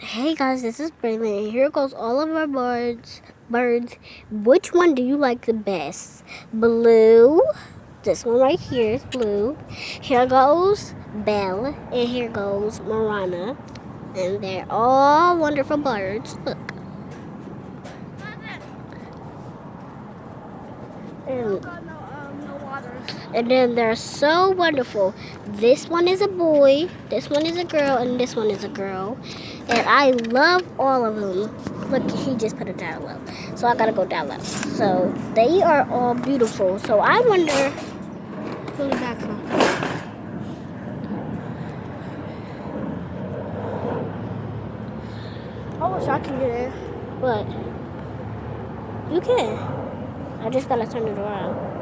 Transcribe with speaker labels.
Speaker 1: Hey guys, this is Braylon, and here goes all of our birds. Which one do you like the best? Blue. This one right here is blue. Here goes Belle, and here goes Marana. And they're all wonderful birds. Look. And then they're so wonderful. This one is a boy, this one is a girl, and this one is a girl. And I love all of them. Look, he just put it down low. So I gotta go down low. So they are all beautiful. So I wonder who's back home.
Speaker 2: I wish I could get in.
Speaker 1: What? You can. I just gotta turn it around.